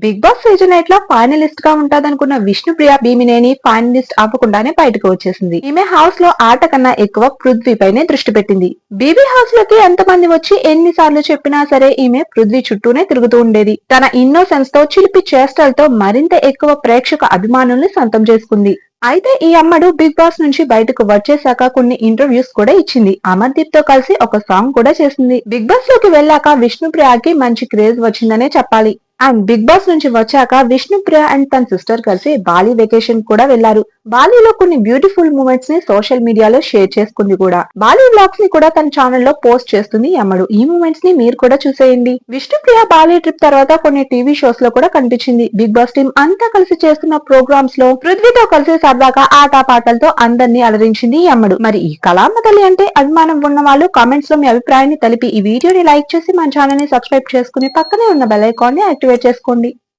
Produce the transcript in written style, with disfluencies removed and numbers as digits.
Big boss season 8 లో finalist గా ఉంటదనుకున్న Vishnupriya Bhimineni finalist అవ్వకుండానే బయటకు వచ్చేసింది. ఈమె హౌస్ లో ఆట కన్నా ఎక్కువ పృథ్వీ పైనే దృష్టి పెట్టింది. బీబీ హౌస్ లోకి ఎంతమంది వచ్చి ఎన్నిసార్లు చెప్పినా సరే ఈమె పృథ్వీ చుట్టూనే తిరుగుతూ ఉండేది. తన ఇన్నోసెన్స్ తో చిలిపి చేష్టలతో మరింత ఎక్కువ ప్రేక్షక అభిమానుల్ని సొంతం చేసుకుంది. అయితే ఈ అమ్మడు బిగ్ బాస్ నుంచి బయటకు వచ్చేశాక కొన్ని ఇంటర్వ్యూస్ కూడా ఇచ్చింది. అమర్దీప్ తో కలిసి ఒక సాంగ్ కూడా చేసింది. బిగ్ బాస్ లోకి వెళ్ళాక విష్ణుప్రియకి మంచి క్రేజ్ వచ్చిందనే చెప్పాలి. అండ్ బిగ్ బాస్ నుంచి వచ్చాక విష్ణుప్రియ అండ్ తన సిస్టర్ కలిసి బాలి వెకేషన్ కూడా వెళ్లారు. బాలీలో కొన్ని బ్యూటిఫుల్ మూమెంట్స్ ని సోషల్ మీడియాలో షేర్ చేసుకుంది కూడా. బాలి వ్లాగ్స్ ని కూడా తన ఛానల్ లో పోస్ట్ చేస్తుంది ఈ అమ్మడు. ఈ మూమెంట్స్ ని మీరు కూడా చూసేయండి. విష్ణుప్రియ బాలి ట్రిప్ తర్వాత కొన్ని టీవీ షోస్ లో కూడా కనిపించింది. బిగ్ బాస్ టీం అంతా కలిసి చేస్తున్న ప్రోగ్రామ్స్ లో పృథ్వీతో కలిసి సరదాగా ఆటపాటలతో అందరినీ అలరించింది ఈ అమ్మడు. మరి ఈ కళామ తల్లి అంటే అభిమానం ఉన్న వాళ్ళు కామెంట్స్ లో మీ అభిప్రాయాన్ని తెలిపి ఈ వీడియోని లైక్ చేసి మన ఛానల్ ని సబ్స్క్రైబ్ చేసుకుని పక్కనే ఉన్న బెల్ ఐకాన్ ని యాక్టివేట్ చేసుకోండి.